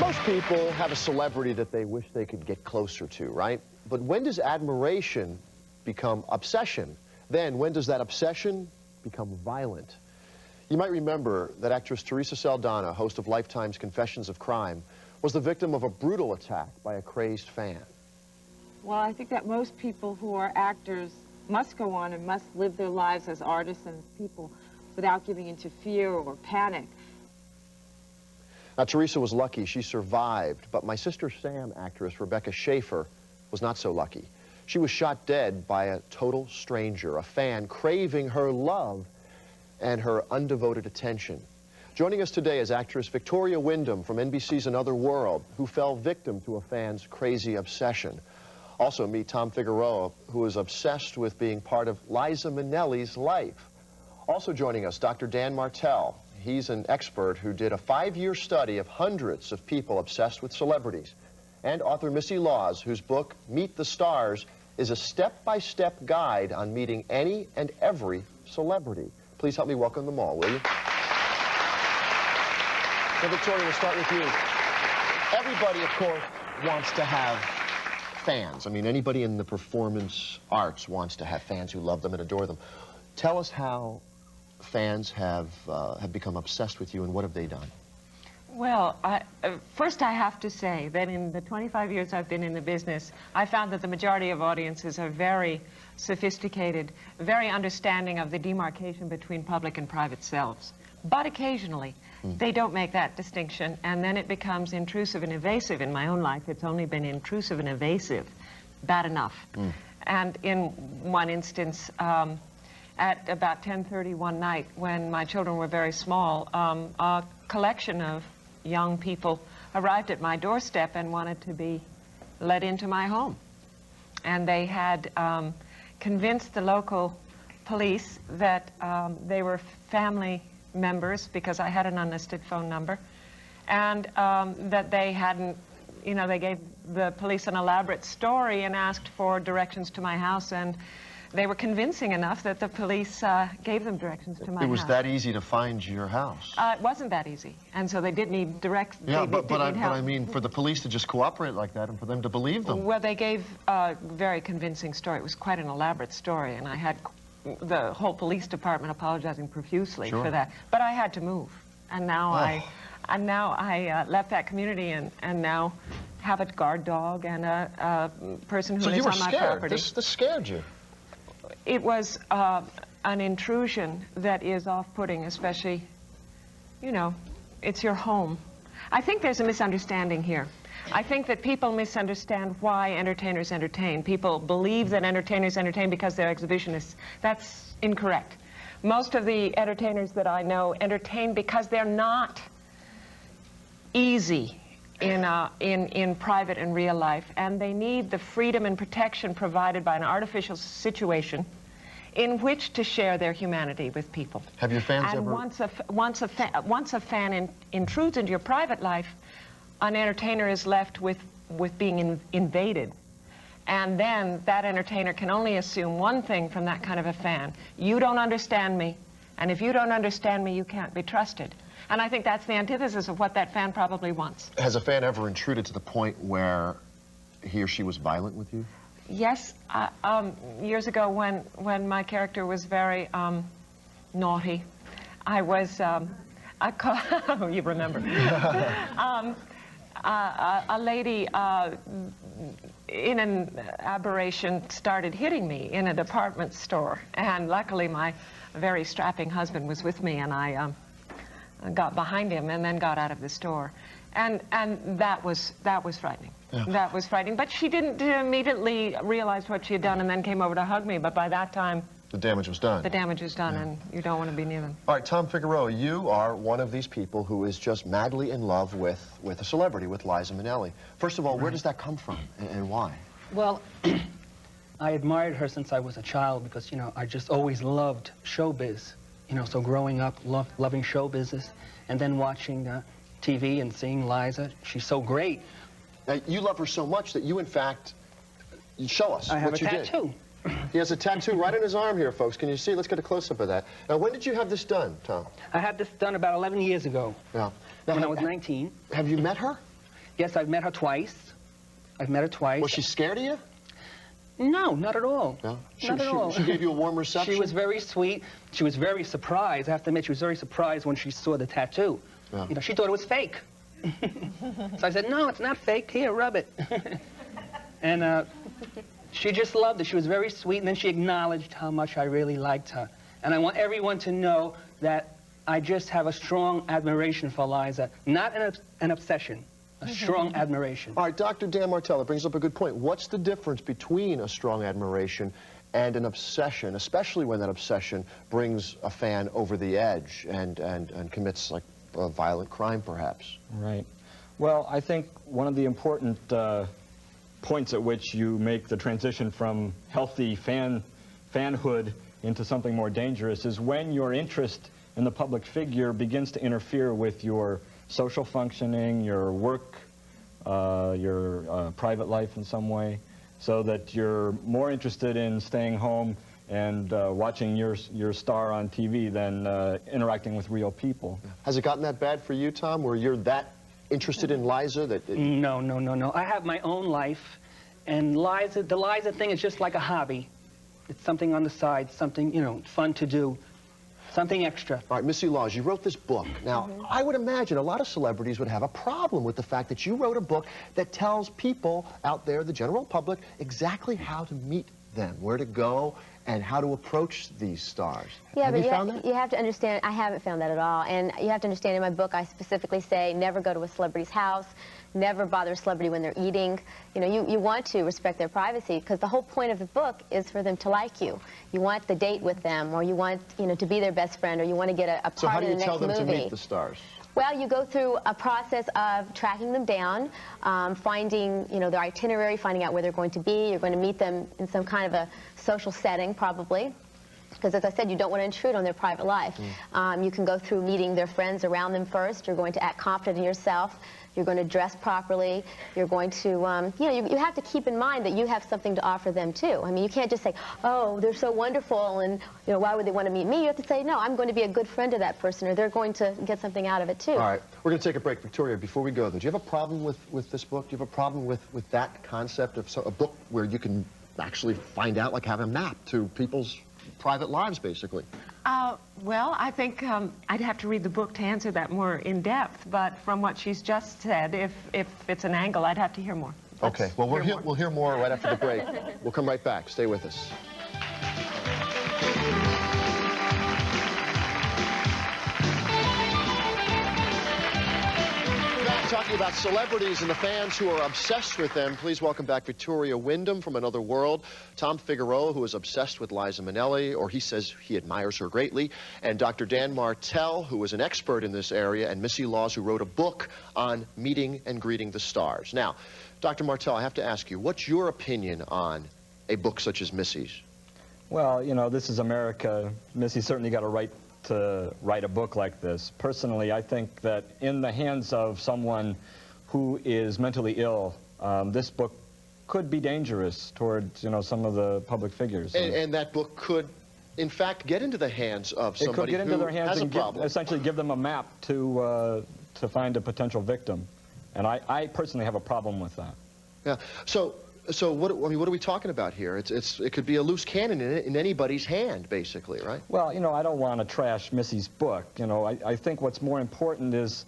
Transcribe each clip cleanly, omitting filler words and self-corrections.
Most people have a celebrity that they wish they could get closer to, right? But when does admiration become obsession? Then when does that obsession become violent? You might remember that actress Teresa Saldana, host of Lifetime's Confessions of Crime, was the victim of a brutal attack by a crazed fan. Well, I think that most people who are actors must go on and must live their lives as artists and as people without giving into fear or panic. Now, Teresa was lucky. She survived. But my Sister Sam actress, Rebecca Schaefer, was not so lucky. She was shot dead by a total stranger, a fan craving her love and her undevoted attention. Joining us today is actress Victoria Wyndham from NBC's Another World, who fell victim to a fan's crazy obsession. Also meet Tom Figueroa, who is obsessed with being part of Liza Minnelli's life. Also joining us, Dr. Dan Martell. He's an expert who did a 5-year study of hundreds of people obsessed with celebrities. And author Missy Laws, whose book, Meet the Stars, is a step-by-step guide on meeting any and every celebrity. Please help me welcome them all, will you? So, Victoria, we'll start with you. Everybody, of course, wants to have fans. I mean, anybody in the performance arts wants to have fans who love them and adore them. Tell us how fans have become obsessed with you, and what have they done? Well, first I have to say that in the 25 years I've been in the business, I found that the majority of audiences are very sophisticated, very understanding of the demarcation between public and private selves. But occasionally, they don't make that distinction, and then it becomes intrusive and evasive. In my own life, it's only been intrusive and evasive. Bad enough. And in one instance, at about 10:30 one night, when my children were very small, a collection of young people arrived at my doorstep and wanted to be let into my home. And they had convinced the local police that they were family members, because I had an unlisted phone number, and that they hadn't, you know, they gave the police an elaborate story and asked for directions to my house, and they were convincing enough that the police gave them directions to my house. It was that easy to find your house? It wasn't that easy, and so they did need directions. Yeah, but I mean, for the police to just cooperate like that and for them to believe them. Well, they gave a very convincing story. It was quite an elaborate story, and I had the whole police department apologizing profusely for that. But I had to move, and now I left that community and now have a guard dog and a person who lives on my property. This scared you? It was an intrusion that is off-putting, especially, you know, it's your home. I think there's a misunderstanding here. I think that people misunderstand why entertainers entertain. People believe that entertainers entertain because they're exhibitionists. That's incorrect. Most of the entertainers that I know entertain because they're not easy in private and real life, and they need the freedom and protection provided by an artificial situation in which to share their humanity with people. Have your fans ever... Once a fan intrudes into your private life, an entertainer is left with being invaded. And then that entertainer can only assume one thing from that kind of a fan: you don't understand me, and if you don't understand me, you can't be trusted. And I think that's the antithesis of what that fan probably wants. Has a fan ever intruded to the point where he or she was violent with you? Yes. Years ago, when my character was very naughty, I was, you remember, a lady in an aberration started hitting me in a department store. And luckily, my very strapping husband was with me, and I got behind him and then got out of the store. And that was frightening. Yeah. That was frightening. But she didn't immediately realize what she had done and then came over to hug me. But by that time, the damage was done. The damage was done, and you don't want to be near them. All right, Tom Figueroa, you are one of these people who is just madly in love with a celebrity, with Liza Minnelli. First of all, where does that come from, and why? Well, I admired her since I was a child because, you know, I just always loved showbiz. You know, so growing up, loving show business, and then watching TV and seeing Liza, she's so great. Now, you love her so much that you, in fact, you show us what you did. I have a tattoo. He has a tattoo right on his arm here, folks. Can you see? Let's get a close-up of that. Now, when did you have this done, Tom? I had this done about 11 years ago. Yeah. Now, when I was 19. Have you met her? Yes, I've met her twice. I've met her twice. Was she scared of you? No, not at all. No? Not at all. She gave you a warm reception? She was very sweet. She was very surprised. I have to admit, she was very surprised when she saw the tattoo. Yeah. You know, she thought it was fake. So I said, no, it's not fake. Here, rub it. And she just loved it. She was very sweet, and then she acknowledged how much I really liked her. And I want everyone to know that I just have a strong admiration for Liza, not an obsession, a strong admiration. All right, Dr. Dan Martell, brings up a good point. What's the difference between a strong admiration and an obsession, especially when that obsession brings a fan over the edge and commits, like, a violent crime, perhaps? Right. Well, I think one of the important points at which you make the transition from healthy fanhood into something more dangerous is when your interest in the public figure begins to interfere with your social functioning, your work, your private life in some way, so that you're more interested in staying home and watching your star on TV than interacting with real people. Has it gotten that bad for you, Tom, where you're that interested in Liza that... No, no, no, no. I have my own life, and the Liza thing is just like a hobby. It's something on the side, something, you know, fun to do, something extra. All right, Missy Laws, you wrote this book. Now, I would imagine a lot of celebrities would have a problem with the fact that you wrote a book that tells people out there, the general public, exactly how to meet them, where to go, and how to approach these stars. Yeah, have but you found that? You have to understand, I haven't found that at all. And you have to understand, in my book, I specifically say, never go to a celebrity's house, never bother a celebrity when they're eating. You know, you want to respect their privacy, because the whole point of the book is for them to like you. You want the date with them, or you want, you know, to be their best friend, or you want to get a part in the next movie. So how do you tell them to meet the stars? Well, you go through a process of tracking them down, finding, you know, their itinerary, finding out where they're going to be. You're going to meet them in some kind of a social setting, probably. Because, as I said, you don't want to intrude on their private life. You can go through meeting their friends around them first. You're going to act confident in yourself. You're going to dress properly. You're going to, you know, you have to keep in mind that you have something to offer them, too. I mean, you can't just say, oh, they're so wonderful, and, you know, why would they want to meet me? You have to say, no, I'm going to be a good friend to that person, or they're going to get something out of it, too. All right. We're going to take a break. Victoria, before we go, though, do you have a problem with this book? Do you have a problem with that concept of a book where you can actually find out, like, have a map to people's private lives, basically? Well, I think I'd have to read the book to answer that more in depth, but from what she's just said, if it's an angle, I'd have to hear more. Okay, well, we'll hear more right after the break. We'll come right back. Stay with us. Talking about celebrities and the fans who are obsessed with them. Please welcome back Victoria Wyndham from Another World, Tom Figueroa, who is obsessed with Liza Minnelli, or he says he admires her greatly, and Dr. Dan Martell, who is an expert in this area, and Missy Laws, who wrote a book on meeting and greeting the stars. Now, Dr. Martell, I have to ask you, what's your opinion on a book such as Missy's? Well, you know, this is America. Missy certainly got a right to write a book like this. Personally, I think that in the hands of someone who is mentally ill, this book could be dangerous towards, you know, some of the public figures. And that book could, in fact, get into the hands of somebody who has a problem. Essentially give them a map to find a potential victim. And I personally have a problem with that. Yeah. So what are we talking about here? It could be a loose cannon in anybody's hand, basically, right? Well, you know, I don't want to trash Missy's book. You know, I think what's more important is,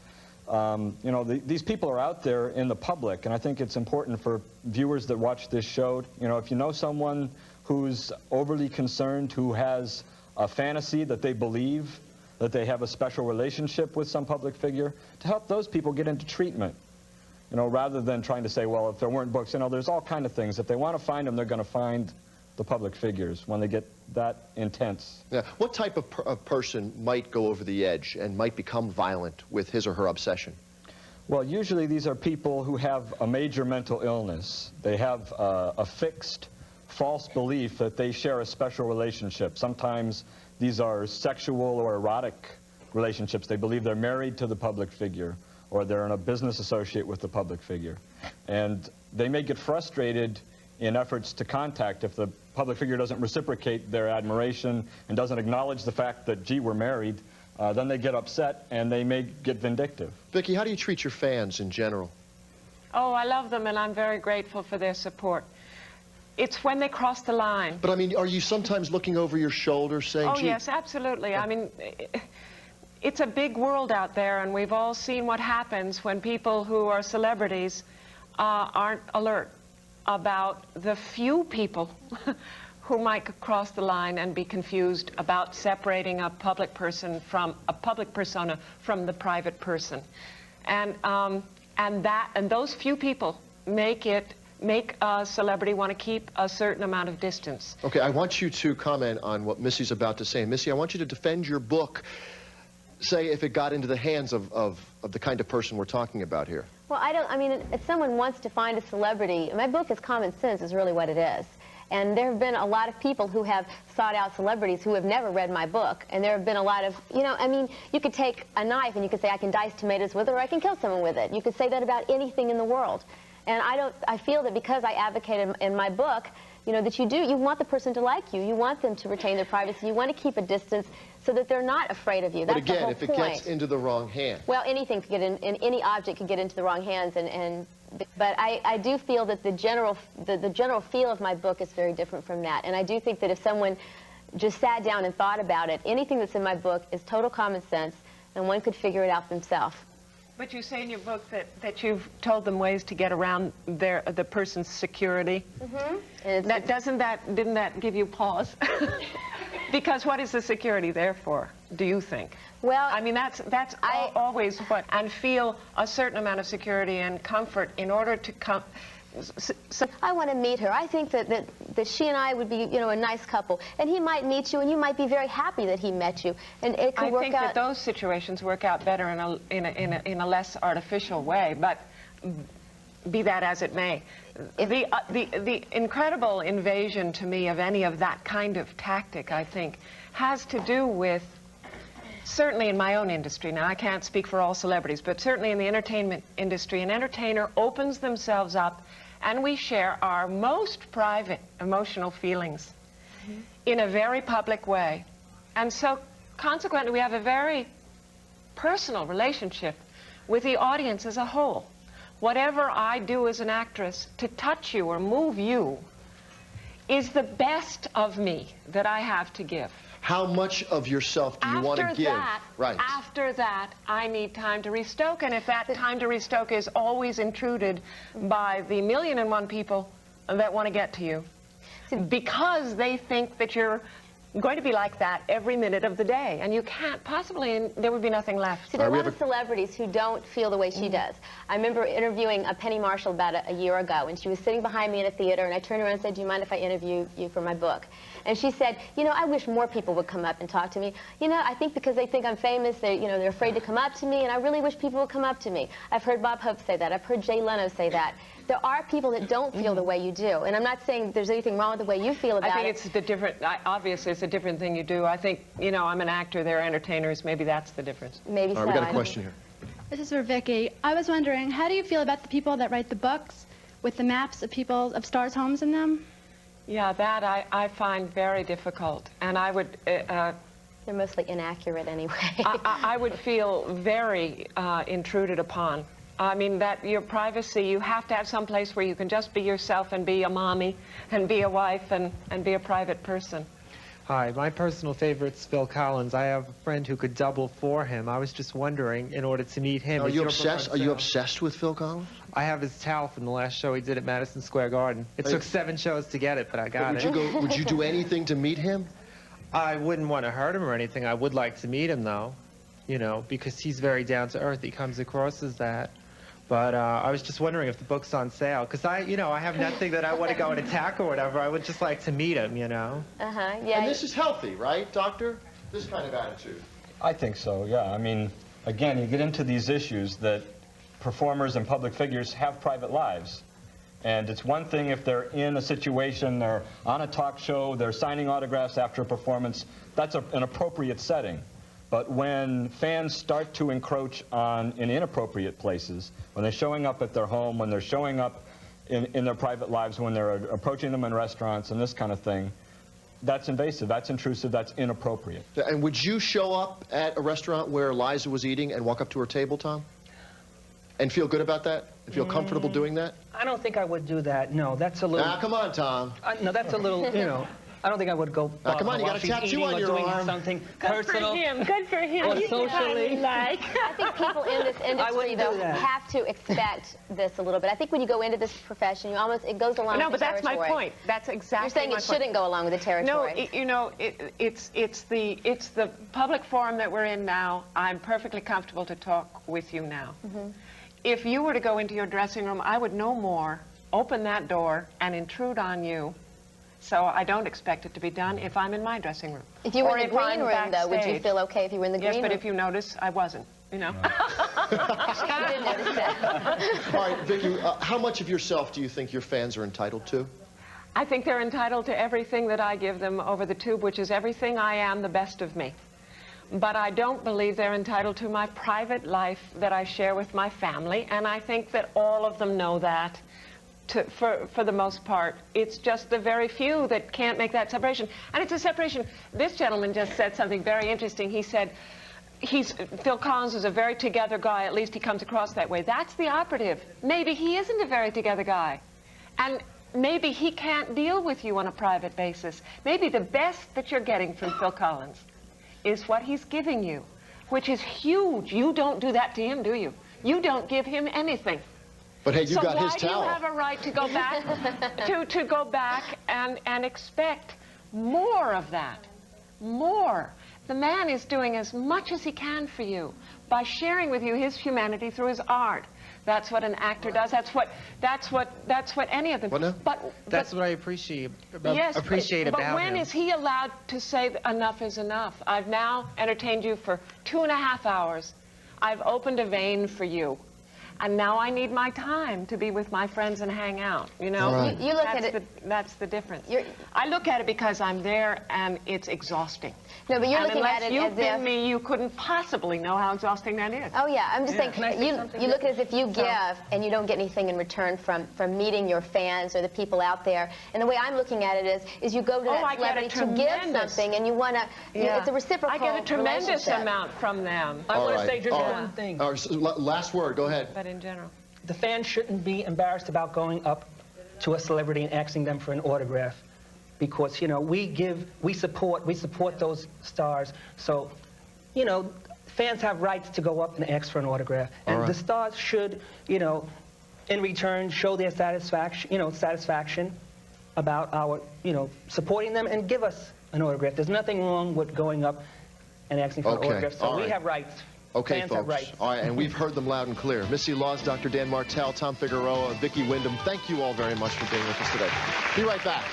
you know, these people are out there in the public, and I think it's important for viewers that watch this show, you know, if you know someone who's overly concerned, who has a fantasy that they believe that they have a special relationship with some public figure, to help those people get into treatment. You know, rather than trying to say, well, if there weren't books, you know, there's all kind of things. If they want to find them, they're going to find the public figures when they get that intense. Yeah. What type of person might go over the edge and might become violent with his or her obsession? Well, usually these are people who have a major mental illness. They have a fixed, false belief that they share a special relationship. Sometimes these are sexual or erotic relationships. They believe they're married to the public figure, or they're in a business associate with the public figure. And they may get frustrated in efforts to contact if the public figure doesn't reciprocate their admiration and doesn't acknowledge the fact that, gee, we're married. Then they get upset and they may get vindictive. Vicki, how do you treat your fans in general? Oh, I love them, and I'm very grateful for their support. It's when they cross the line. But I mean, are you sometimes looking over your shoulder saying, Oh, gee, yes, absolutely. I mean, it's a big world out there, and we've all seen what happens when people who are celebrities aren't alert about the few people who might cross the line and be confused about separating a public person from a public persona from the private person. And those few people make a celebrity want to keep a certain amount of distance. Okay, I want you to comment on what Missy's about to say. And Missy, I want you to defend your book, say, if it got into the hands of the kind of person we're talking about here. Well, I mean, if someone wants to find a celebrity, my book is common sense is really what it is. And there have been a lot of people who have sought out celebrities who have never read my book. And there have been a lot of, you know, I mean, you could take a knife and you could say, I can dice tomatoes with it, or I can kill someone with it. You could say that about anything in the world. And I feel that because I advocate in my book, you know, that you want the person to like you. You want them to retain their privacy. You want to keep a distance so that they're not afraid of you. That's but again, the whole if it point. gets into the wrong hands. Well, anything could get in, any object could get into the wrong hands, but I do feel that the general feel of my book is very different from that. And I do think that if someone just sat down and thought about it, anything that's in my book is total common sense, and one could figure it out themselves. But you say in your book that you've told them ways to get around the person's security. Mm-hmm. Didn't that give you pause? Because what is the security there for, do you think? Well, I mean, that's always what, and feel a certain amount of security and comfort in order to come. I want to meet her. I think that she and I would be, you know, a nice couple. And he might meet you, and you might be very happy that he met you. And it could work out. I think that those situations work out better in a less artificial way. But be that as it may, the incredible invasion to me of any of that kind of tactic, I think, has to do with, certainly in my own industry, now I can't speak for all celebrities, but certainly in the entertainment industry, an entertainer opens themselves up and we share our most private emotional feelings in a very public way. And so consequently, we have a very personal relationship with the audience as a whole. Whatever I do as an actress to touch you or move you is the best of me that I have to give. How much of yourself do you want to give? After that, I need time to restoke, and if that time to restoke is always intruded by the 1,000,001 people that want to get to you, because they think that you're going to be like that every minute of the day, and you can't possibly, and there would be nothing left. See, there are a lot of celebrities who don't feel the way she does. I remember interviewing Penny Marshall about a year ago, and she was sitting behind me in a theater, and I turned around and said, do you mind if I interview you for my book? And she said, you know, I wish more people would come up and talk to me. You know, I think because they think I'm famous, they're afraid to come up to me, and I really wish people would come up to me. I've heard Bob Hope say that. I've heard Jay Leno say that. There are people that don't feel the way you do, and I'm not saying there's anything wrong with the way you feel about it. I think it's the different, obviously it's a different thing you do. I think, you know, I'm an actor, they're entertainers, maybe that's the difference. Maybe so. All right, we got a question here. This is for Vicki. I was wondering, how do you feel about the people that write the books with the maps of stars' homes in them? Yeah, that I find very difficult, and I would... They're mostly inaccurate anyway. I would feel very intruded upon. I mean, that your privacy, you have to have some place where you can just be yourself and be a mommy and be a wife and be a private person. Hi, my personal favorite's Phil Collins. I have a friend who could double for him. I was just wondering, in order to meet him... Are you obsessed with Phil Collins? I have his towel from the last show he did at Madison Square Garden. It took 7 shows to get it, but I got it. Would you do anything to meet him? I wouldn't want to hurt him or anything. I would like to meet him, though, you know, because he's very down to earth. He comes across as that. But I was just wondering if the book's on sale, because I have nothing that I want to go and attack or whatever. I would just like to meet him, you know. Yeah. And this is healthy, right, Doctor? This kind of attitude. I think so, yeah. I mean, again, you get into these issues that performers and public figures have private lives. And it's one thing if they're in a situation, they're on a talk show, they're signing autographs after a performance. That's an appropriate setting. But when fans start to encroach in inappropriate places, when they're showing up at their home, when they're showing up in their private lives, when they're approaching them in restaurants and this kind of thing, that's invasive, that's intrusive, that's inappropriate. And would you show up at a restaurant where Liza was eating and walk up to her table, Tom? And feel good about that? And feel comfortable doing that? I don't think I would do that. No, that's a little... Ah, come on, Tom. No, that's a little, you know... I don't think I would go come on, you got a tattoo on your arm. Something Good personal. for him. Good for him. Or socially. I think people in this industry, though, have to expect this a little bit. I think when you go into this profession, you almost, it goes along with the territory. No, but that's my point. That's exactly You're saying it shouldn't go along with the territory. No, you know, it's the public forum that we're in now. I'm perfectly comfortable to talk with you now. If you were to go into your dressing room, I would no more open that door and intrude on you. So I don't expect it to be done if I'm in my dressing room. If you were in the green room, though, would you feel okay if you were in the green room? Yes, but if you notice, I wasn't, you know. You did notice that. All right, Vicki, how much of yourself do you think your fans are entitled to? I think they're entitled to everything that I give them over the tube, which is everything I am, the best of me. But I don't believe they're entitled to my private life that I share with my family, and I think that all of them know that. For the most part. It's just the very few that can't make that separation. And it's a separation. This gentleman just said something very interesting. He said, Phil Collins is a very together guy, at least he comes across that way. That's the operative. Maybe he isn't a very together guy. And maybe he can't deal with you on a private basis. Maybe the best that you're getting from Phil Collins is what he's giving you, which is huge. You don't do that to him, do you? You don't give him anything. But hey, you got his towel. So why do you have a right to go back to go back and expect more of that? More. The man is doing as much as he can for you by sharing with you his humanity through his art. That's what an actor does. That's what any of them. What now? But that's what I appreciate. Yes, about but when him. is he allowed to say enough is enough? I've now entertained you for 2.5 hours. I've opened a vein for you. And now I need my time to be with my friends and hang out, you know? Right. You look at it... That's the difference. I look at it because I'm there and it's exhausting. No, but you're looking at it as if... unless you've been me, you couldn't possibly know how exhausting that is. Oh, yeah. I'm just saying, you look at it as if you give and you don't get anything in return from meeting your fans or the people out there. And the way I'm looking at it is you go to that celebrity to give something and you want to... It's a reciprocal I get a tremendous relationship. amount from them. I want to say just one thing. Last word, go ahead. But in general. The fans shouldn't be embarrassed about going up to a celebrity and asking them for an autograph, because, you know, we support those stars. So, you know, fans have rights to go up and ask for an autograph, and the stars should, you know, in return show their satisfaction about our, you know, supporting them and give us an autograph. There's nothing wrong with going up and asking for an autograph. So we have rights. Okay, fans folks. have rights. All right, and we've heard them loud and clear. Missy Laws, Dr. Dan Martell, Tom Figueroa, Vicki Wyndham, thank you all very much for being with us today. Be right back.